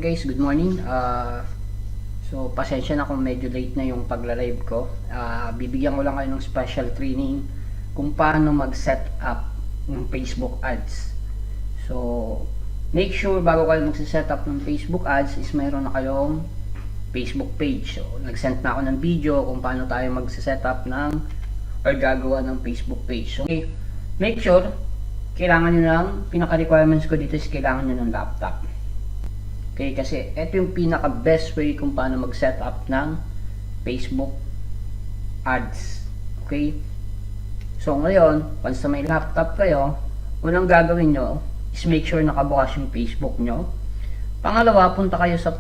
guys, good morning. So pasensya na kung medyo late na yung pagla-live ko. Bibigyan ko lang kayo ng special training kung paano mag-set up ng Facebook ads. So make sure bago kayo mag-set up ng Facebook ads is mayroon na kayong Facebook page. So nag-send na ako ng video kung paano tayo mag-set up ng or gagawa ng Facebook page. So okay, make sure kailangan nyo ng pinaka-requirements ko dito is kailangan nyo ng laptop. Okay, kasi ito yung pinaka-best way kung paano mag-set up ng Facebook ads. Okay? So ngayon, once na may laptop kayo, unang gagawin nyo is make sure nakabukas yung Facebook nyo. Pangalawa, punta kayo sa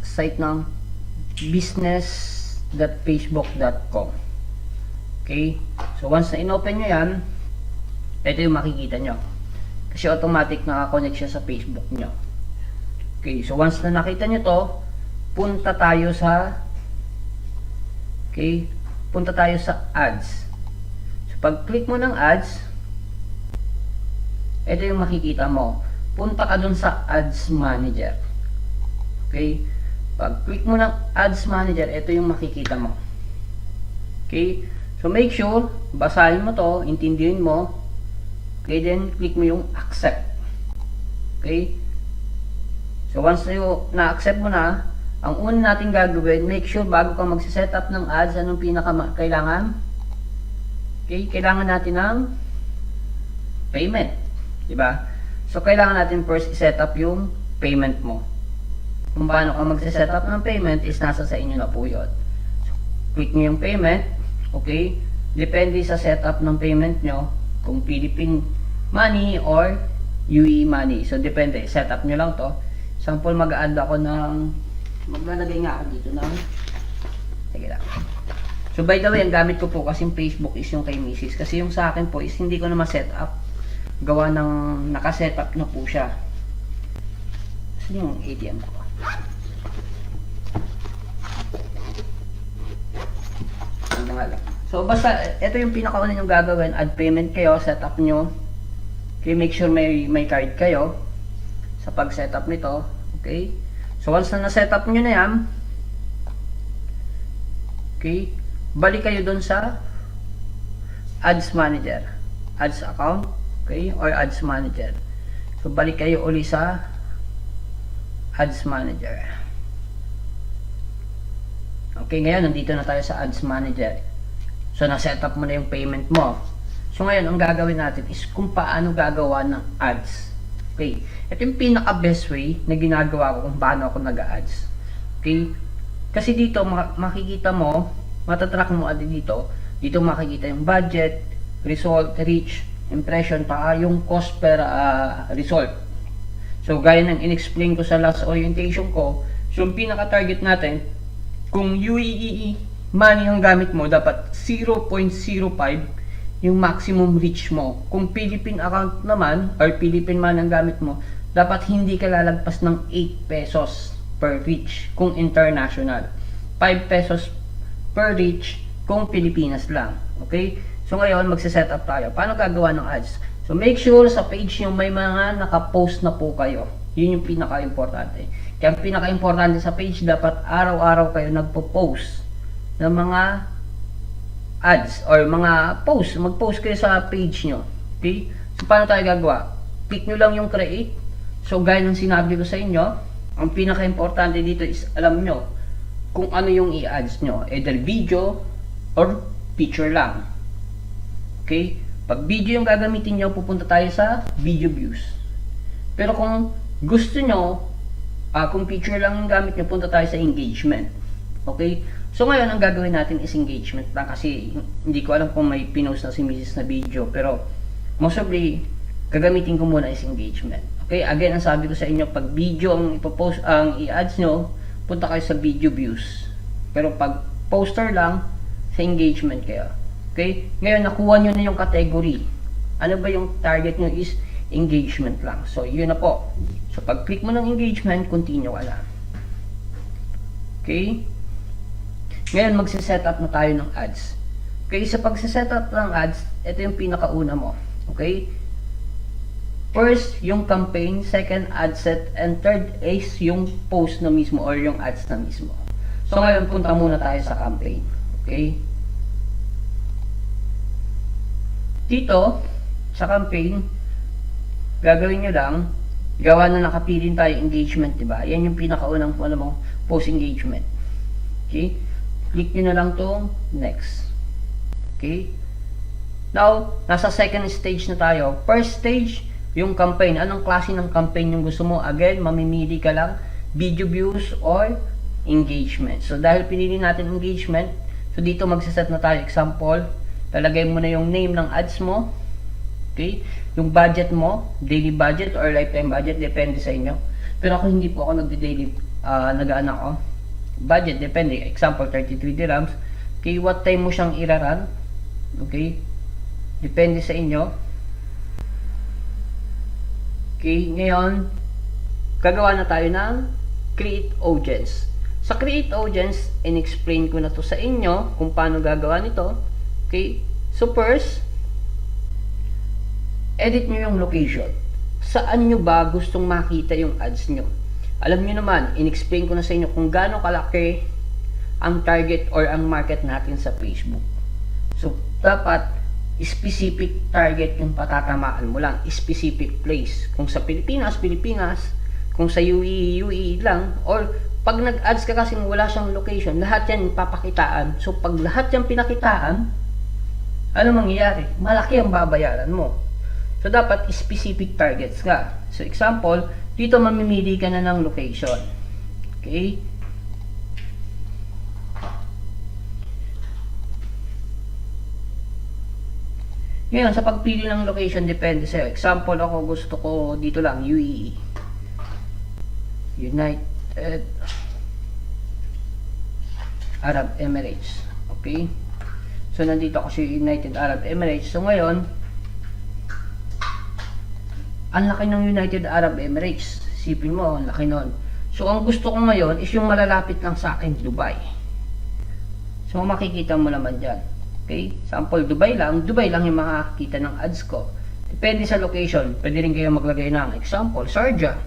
site ng business.facebook.com. Okay? So once na in-open nyo yan, ito yung makikita nyo. Kasi automatic nakakonect siya sa Facebook nyo. Okay, so once na nakita nyo to, punta tayo sa ads. So pag click mo ng ads, ito yung makikita mo. Punta ka dun sa ads manager. Okay, pag click mo ng ads manager, ito yung makikita mo. Okay, so make sure basahin mo to, intindihin mo. Okay, then click mo yung accept. Okay? So once na-accept mo na, ang una natin gagawin, make sure bago ka mag-set up ng ads, anong kailangan? Okay, kailangan natin ng payment. Diba? So kailangan natin first i-set up yung payment mo. Kung paano ka mag-set up ng payment is nasa sa inyo na po yun. So, click nyo yung payment. Okay? Depende sa setup ng payment nyo, kung Philippine money or UE money. So, depende. Setup nyo lang to. Sample, mag-add ako ng maglalagay nga ako dito ng sige lang. So, by the way, ang gamit ko po kasing Facebook is yung kay Mrs. Kasi yung sa akin po is hindi ko na ma-set up. Gawa ng naka-set up na po siya. So, yung ATM ko. Ano nga lang. So, basta, ito yung pinakauna nyo gagawin. Add payment kayo, set up nyo. Okay, make sure may card kayo sa pag-setup nito. Okay. So, once na na-setup nyo na yan, okay, balik kayo dun sa Ads Manager. Ads account, okay, or Ads Manager. So, balik kayo uli sa Ads Manager. Okay, ngayon, nandito na tayo sa Ads Manager. So, na-set up mo na yung payment mo. So, ngayon, ang gagawin natin is kung paano gagawa ng ads. Okay. Ito yung pinaka-best way na ginagawa ko kung paano ako nag-ads. Okay. Kasi dito, makikita mo, matatrack mo dito. Dito makikita yung budget, result, reach, impression, pa yung cost per result. So, gaya ng in-explain ko sa last orientation ko, so, yung pinaka-target natin, kung UEE money ang gamit mo, dapat 0.05 yung maximum reach mo. Kung Philippine account naman, or Philippine money ang gamit mo, dapat hindi ka lalagpas ng 8 pesos per reach kung international. 5 pesos per reach kung Pilipinas lang. Okay? So ngayon, magsiset up tayo. Paano gagawa ng ads? So make sure sa page nyo may mga nakapost na po kayo. Yun yung pinaka-importante. Kaya ang pinaka-importante sa page, dapat araw-araw kayo nagpo-post ng mga ads or mga post. Mag-post kayo sa page nyo. Okay? So, paano tayo gagawa? Click nyo lang yung create. So, gaya ng sinabi ko sa inyo, ang pinaka-importante dito is alam nyo kung ano yung i-ads nyo. Either video or picture lang. Okay? Pag video yung gagamitin nyo, pupunta tayo sa video views. Pero kung gusto nyo, kung picture lang yung gamit nyo, punta tayo sa engagement. Okay? So ngayon, ang gagawin natin is engagement lang kasi hindi ko alam kung may pinost na si Mrs. na video, pero most probably, gagamitin ko muna is engagement. Okay? Again, ang sabi ko sa inyo, pag video ang ipopost, ang i-ads nyo, punta kayo sa video views. Pero pag poster lang, sa engagement kayo. Okay? Ngayon, nakuha nyo na yung category. Ano ba yung target nyo is engagement lang. So, yun na po. So, pag click mo ng engagement, continue ka lang. Okay? Ngayon, magsiset up na tayo ng ads. Okay, sa pagsiset up ng ads, ito yung pinakauna mo. Okay? First, yung campaign, second, ad set, and third is yung post na mismo or yung ads na mismo. So ngayon, punta muna tayo sa campaign. Okay? Dito, sa campaign, gagawin nyo lang, gawa na nakapilin tayo engagement, diba? Yan yung pinakaunang post engagement. Okay? Click nyo na lang tong next. Okay? Now, nasa second stage na tayo. First stage, yung campaign. Anong klase ng campaign yung gusto mo? Again, mamimili ka lang video views or engagement. So, dahil pinili natin engagement, so dito magsaset na tayo. Example, talagay mo na yung name ng ads mo. Okay? Yung budget mo, daily budget or lifetime budget, depende sa inyo. Pero ako hindi po ako nagde-daily, nagaan ako. Budget, depende. Example, 33 dirhams. Okay, what time mo siyang iraran? Okay? Depende sa inyo. Okay, ngayon, gagawa na tayo ng create audience. Sa create audience, in-explain ko na to sa inyo kung paano gagawa nito. Okay, so first, edit nyo yung location. Saan nyo ba gustong makita yung ads nyo? Alam nyo naman, in-explain ko na sa inyo kung gaano kalaki ang target or ang market natin sa Facebook. So, dapat specific target yung patatamaan mo lang, specific place. Kung sa Pilipinas, kung sa UAE lang, or pag nag-ads ka kasi wala siyang location, lahat yan papakitaan. So pag lahat yan pinakitaan, ano mangyayari? Malaki ang babayaran mo. So dapat specific targets ka. So example, dito mamimili ka na ng location. Okay? Ngayon, sa pagpili ng location, depende sa'yo. Example, ako gusto ko dito lang, UAE. United Arab Emirates. Okay? So, nandito ako sa United Arab Emirates. So, ngayon, ang laki ng United Arab Emirates. Sipin mo, ang laki nun. So, ang gusto ko ngayon is yung malalapit lang sa akin, Dubai. So, makikita mo naman dyan. Okay? Sample, Dubai lang yung makakita ng ads ko. Depende sa location. Pwede rin kayo maglagay ng example, Sharjah.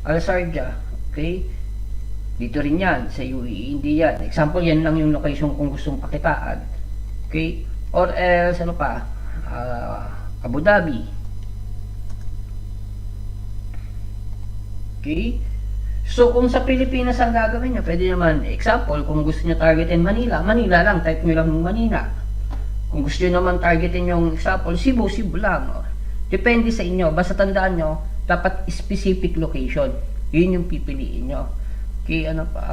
Al-Sharjah. Okay? Dito rin yan. Sa UAE, hindi yan. Example, yan lang yung location kung gustong pakitaan. Okay? Or else, ano pa? Abu Dhabi. Okay? So, kung sa Pilipinas ang gagawin nyo, pwede naman, example, kung gusto nyo targetin Manila, Manila lang, type nyo lang ng Manila. Kung gusto nyo naman targetin yung example, Cebu, Cebu lang. Depende sa inyo. Basta tandaan nyo, dapat specific location. Yun yung pipiliin nyo. Okay, ano pa,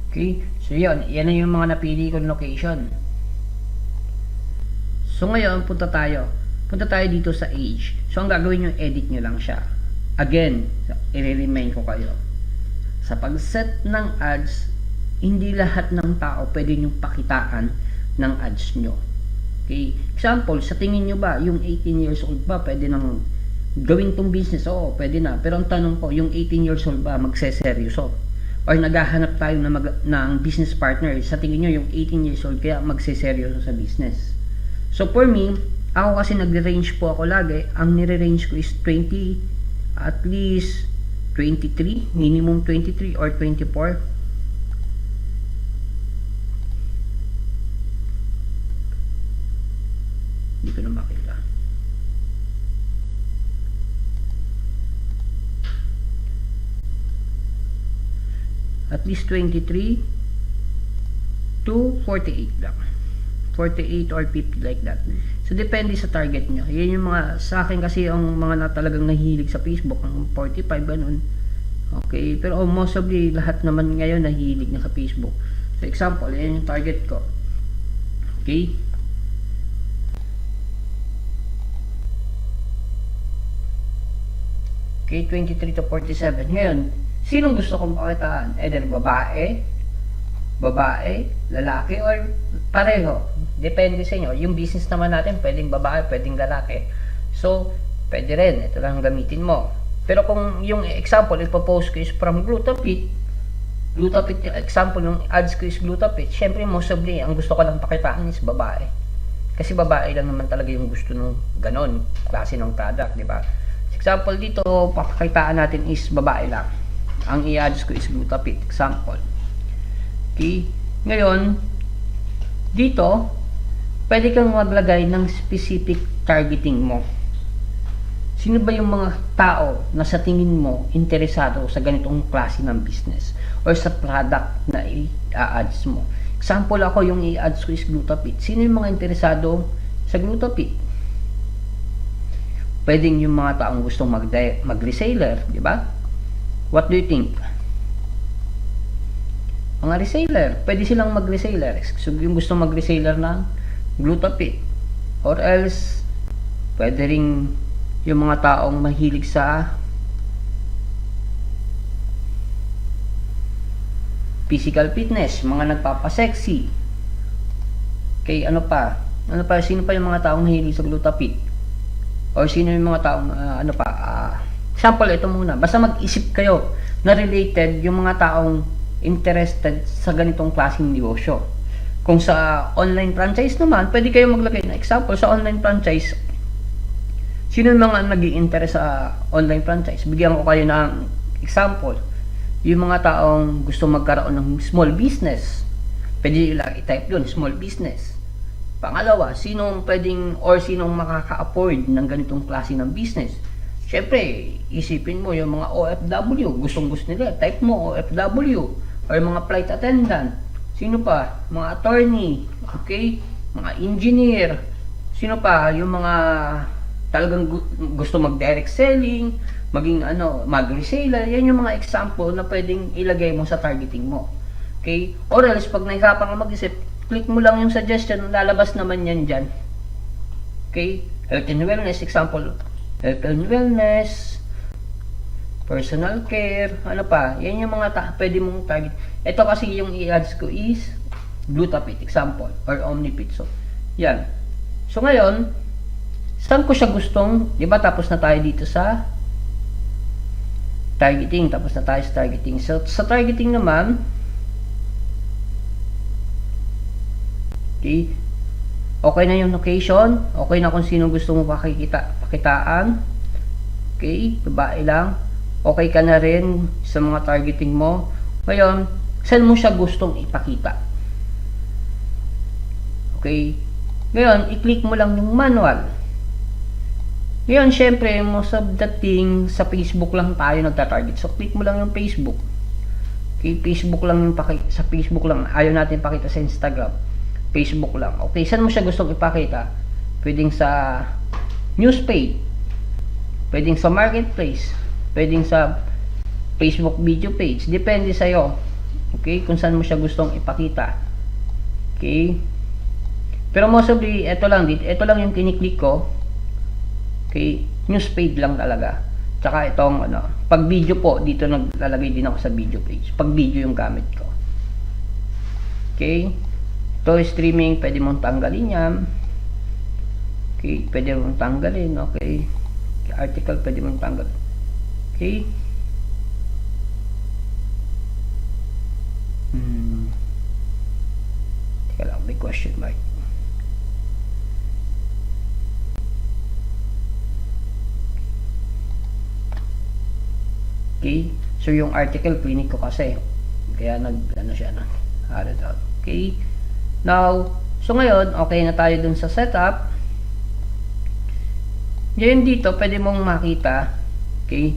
okay, so yan na yung mga napili kong location. So ngayon, punta tayo dito sa age. So ang gagawin nyo, edit nyo lang siya. Again, i-remind ko kayo. Sa pag-set ng ads, hindi lahat ng tao pwede nyo pakitaan ng ads nyo. Okay, example, sa tingin nyo ba, yung 18 years old ba, pwede nang gawin tong business? Oo, pwede na. Pero ang tanong ko, yung 18 years old ba, magseseryoso? Or naghahanap tayo ng business partner, sa tingin nyo yung 18 years old kaya magseseryoso sa business? So for me, ako kasi nagre-range po ako lagi, ang nire-range ko is 20, at least 23, minimum 23 or 24. Hindi ko na makita. At least 23 to 48 lang. 48 or 50 like that. So depende sa target nyo. Yan yung mga, sa akin kasi ang mga na talagang nahilig sa Facebook, ang 45 ganun. Okay, pero mostly lahat naman ngayon nahilig na sa Facebook. So example, yan yung target ko. Okay? Okay, 23 to 47. Ngayon, Sinong gusto kong pakitaan? Either babae, lalaki, or pareho. Depende sa inyo. Yung business naman natin, pwedeng babae, pwedeng lalaki. So, pwede rin. Ito lang gamitin mo. Pero kung yung example, ipopost ko is from Glutapit, example, yung ads ko is Glutapit, syempre, mostly, ang gusto ko lang pakitaan is babae. Kasi babae lang naman talaga yung gusto nung ganon, klase ng product, di ba? Example dito, papakitaan natin is babae lang. Ang i-ads ko is Glutapit, example. Okay? Ngayon, dito, pwede kang maglagay ng specific targeting mo. Sino ba yung mga tao na sa tingin mo interesado sa ganitong klase ng business or sa product na i-ads mo? Example ako, yung i-ads ko is Glutapit. Sino yung mga interesado sa Glutapit? Pwedeng yung mga taong gustong mag-reseller, di ba? What do you think? Mga reseller, pwede silang mag-reseller. So, yung gusto mag-reseller ng Glutapit. Or else, pwede rin yung mga taong mahilig sa physical fitness, mga nagpapasexy. Okay, ano pa? Sino pa yung mga taong mahilig sa Glutapit? Or sino yung mga taong, example, ito muna. Basta mag-isip kayo na related yung mga taong interested sa ganitong klaseng negosyo. Kung sa online franchise naman, pwede kayo maglagay na example sa online franchise. Sino yung mga nag-i-interest sa online franchise? Bigyan ko kayo ng example. Yung mga taong gusto magkaroon ng small business, pwede lang i-type yun, small business. Pangalawa, sinong makaka-afford ng ganitong klase ng business? Siyempre, isipin mo yung mga OFW, gustong-gusto nila, type mo OFW. Or mga flight attendant. Sino pa? Mga attorney. Okay? Mga engineer. Sino pa? Yung mga talagang gusto mag-direct selling, mag-reseller. Yan yung mga example na pwedeng ilagay mo sa targeting mo. Okay? Or else, pag nahihirapan ka mag-isip, click mo lang yung suggestion, lalabas naman yan dyan. Okay? Health and wellness, example. Health and wellness, personal care, ano pa, yan yung mga pwede mong target. Ito kasi yung i-ads ko is Glutapit, example, or Omnipit. So, yan. So, ngayon, saan ko siya gustong, di ba, tapos na tayo dito sa targeting, So, sa targeting naman, okay na yung location, okay na kung sino gusto mo pakitaan, okay, babae lang, okay ka na rin sa mga targeting mo. Ngayon, saan mo siya gustong ipakita? Okay? Ngayon, i-click mo lang yung manual. Ngayon, syempre, most of the thing, sa Facebook lang tayo nagta-target. So, click mo lang yung Facebook. Okay? Facebook lang yung sa Facebook lang. Ayaw natin pakita sa Instagram. Facebook lang. Okay, saan mo siya gustong ipakita? Pwedeng sa newspage. Pwedeng sa marketplace. Pwedeng sa Facebook video page. Depende sa'yo. Okay? Kung saan mo siya gustong ipakita. Okay? Pero mostly, ito lang yung kiniklik ko. Okay? News page lang talaga. Tsaka itong, pag video po, dito naglalagay din ako sa video page. Pag video yung gamit ko. Okay? Ito, streaming, pwede mong tanggalin yan. Okay? Pwede mong tanggalin. Okay? Article, pwede mong tanggalin. Okay. Teka lang, may question mark. Okay. So, yung article, clinic ko kasi. Kaya siya na. Added out. Okay. Now, so ngayon, okay na tayo dun sa setup. Ngayon dito, pwede mong makita. Okay.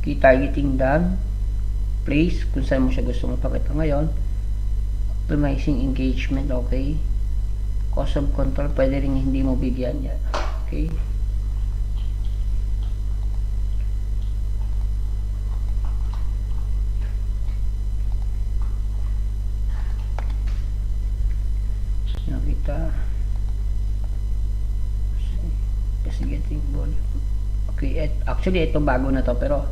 Okay, targeting done. Place, kung saan mo siya gusto mong pakita ngayon. Optimizing engagement, okay. Cost of control, pwede rin hindi mo bigyan yan. Okay. Nakita. getting volume. Okay, actually ito bago na to, pero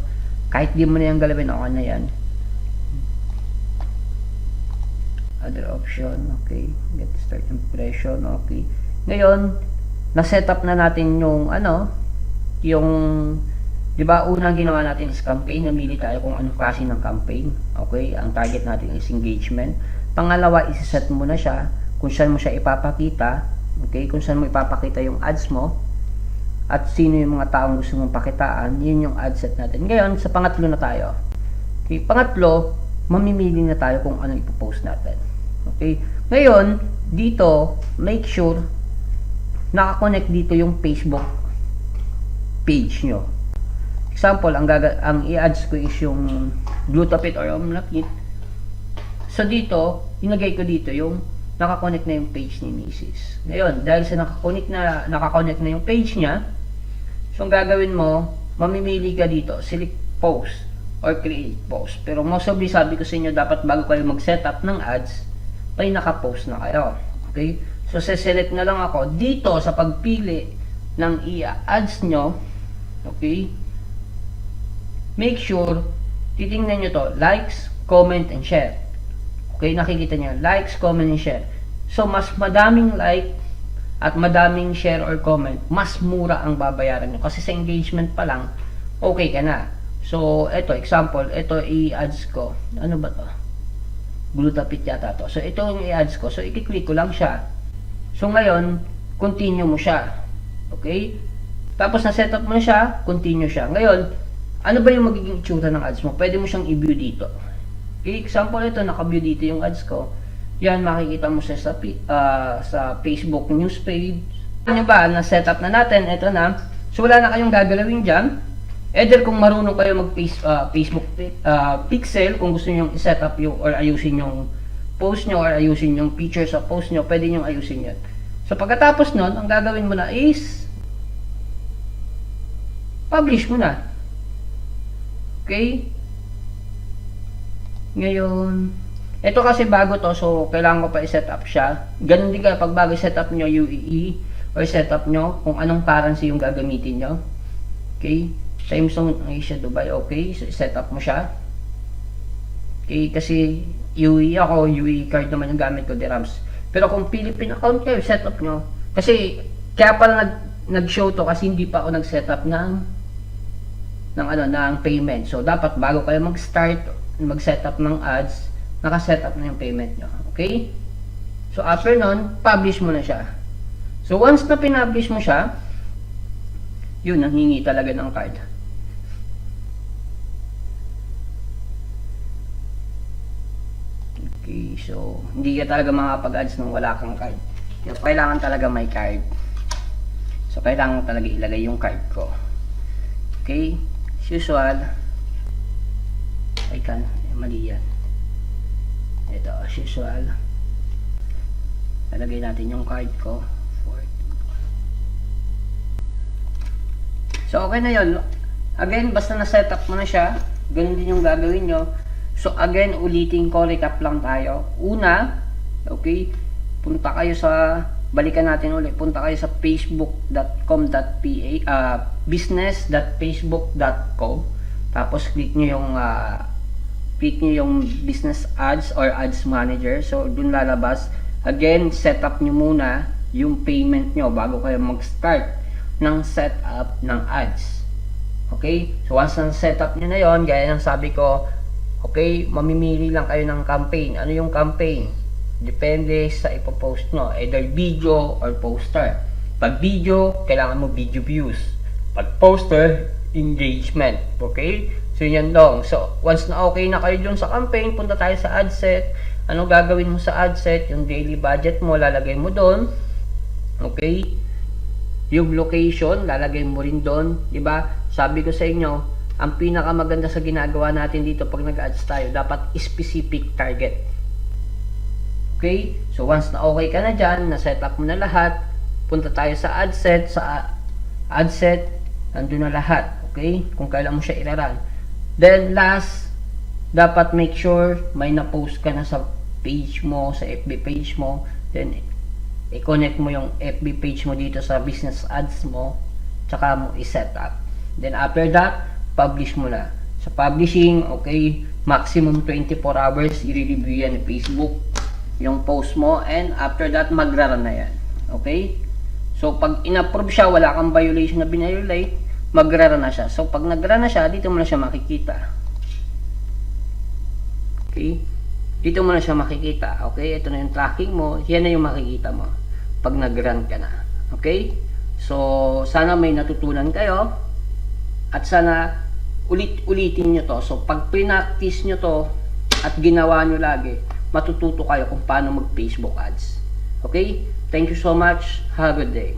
kahit di mo na yung galawin, okay na yan. Other option, okay. Get start impression, okay. Ngayon, na-set up na natin yung yung, di ba, unang ginawa natin is campaign. Namili tayo kung anong klase ng campaign. Okay, ang target natin is engagement. Pangalawa, isi-set mo na siya kung saan mo siya ipapakita. Okay, kung saan mo ipapakita yung ads mo. At sino yung mga taong gusto mong pakitaan, yun yung ad set natin. Ngayon, sa pangatlo na tayo. Okay, pangatlo, mamimili na tayo kung ano ipopost natin. Okay, ngayon, dito, make sure nakakonect dito yung Facebook page nyo. Example, ang i-ads ko is yung Glutapit or Omnapit. So dito, inagay ko dito yung nakakonect na yung page ni Mrs. Ngayon, dahil sa nakakonect na yung page niya, so ang gagawin mo, mamimili ka dito, select post or create post. Pero most of sabi ko sa inyo, dapat bago kayo mag-setup ng ads, ay naka-post na kayo. Okay? So, select na lang ako dito sa pagpili ng i-ads nyo. Okay? Make sure, titingnan nyo to, likes, comment, and share. Okay? Nakikita nyo, likes, comment, and share. So, mas madaming like at madaming share or comment, mas mura ang babayaran nyo. Kasi sa engagement pa lang, okay ka na. So, ito, example, ito i-ads ko. Ano ba to? Glutapit yata to. So, ito yung i-ads ko. So, i-click ko lang siya. So, ngayon, continue mo siya. Okay? Tapos, na-setup mo na siya, continue siya. Ngayon, ano ba yung magiging itsura ng ads mo? Pwede mo siyang i-view dito. Okay? Example, ito, naka-view dito yung ads ko. Yan, makikita mo siya sa Facebook news page. Ano ba? Na-setup na natin. Ito na. So, wala na kayong gagalawin dyan. Either kung marunong kayo mag-Facebook pixel, kung gusto nyo i-set up yung, or ayusin yung post nyo, or ayusin yung picture sa post nyo, pwede nyo ayusin yan. So, pagkatapos nun, ang gagawin mo na is publish mo na. Okay? Ngayon, ito kasi bago to, so kailangan ko pa i-set up siya. Ganun din kayo, pag bago set up nyo UEE, or set up nyo kung anong currency yung gagamitin nyo. Okay? Samsung Asia Dubai, okay, so set up mo siya. Okay, kasi UE ako, UE card naman yung gamit ko, dirhams. Pero kung Philippine account kayo, set up nyo. Kasi, kaya pala nag-show to kasi hindi pa ako nag-set up ng payment. So, dapat bago kayo mag-start, mag-set up ng ads, naka-set up na yung payment nyo. Okay? So, after nun, publish mo na siya. So, once na pinablish mo siya, yun, nanghingi talaga ng card. Okay, so, hindi ka talaga makapag-ads nung wala kang card. Kaya kailangan talaga may card. So, kailangan talaga ilagay yung card ko. Okay, as usual, mali yan. Ito, as usual, lalagay natin yung card ko. So, okay na yun. Again, basta na-setup mo na siya, ganun din yung gagawin nyo. So, again, ulitin ko, recap lang tayo. Una, okay, balikan natin ulit, punta kayo sa facebook.com.pa, business.facebook.com. Tapos, click nyo yung business ads or ads manager. So, dun lalabas. Again, setup nyo muna yung payment nyo bago kayo mag-start ng setup ng ads. Okay? So, once na setup nyo na yon, gaya ng sabi ko, okay, mamimili lang kayo ng campaign. Ano yung campaign? Depende sa ipopost nyo. Either video or poster. Pag video, kailangan mo video views. Pag poster, engagement. Okay? So, yan lang. So, once na okay na kayo dun sa campaign, punta tayo sa ad set. Ano gagawin mo sa ad set? Yung daily budget mo, lalagay mo doon. Okay? Yung location, lalagay mo rin doon. Diba? Sabi ko sa inyo, ang pinakamaganda sa ginagawa natin dito pag nag-ads tayo, dapat specific target. Okay? So, once na okay ka na dyan, na-set up mo na lahat, punta tayo sa ad set. Sa ad set, nandun na lahat. Okay? Kung kailan mo siya iraran. Then, last, dapat make sure may na-post ka na sa page mo, sa FB page mo. Then, i-connect mo yung FB page mo dito sa business ads mo. tsaka mo i-set up. Then after that, publish mo na. Sa publishing, okay, maximum 24 hours, i-review yan ni Facebook, yung post mo, and after that, magra-run na yan. Okay? So, pag in-approve siya, wala kang violation na binayolate, magra-run na siya. So, pag nag-run na siya, dito mo na siya makikita. Okay? Dito mo na siya makikita. Okay? Ito na yung tracking mo. Yan na yung makikita mo pag nag-run ka na. Okay? So, sana may natutunan kayo. At sana ulit-ulitin nyo to. So, pag pinactice nyo to at ginawa nyo lagi, matututo kayo kung paano mag-Facebook ads. Okay? Thank you so much. Have a good day.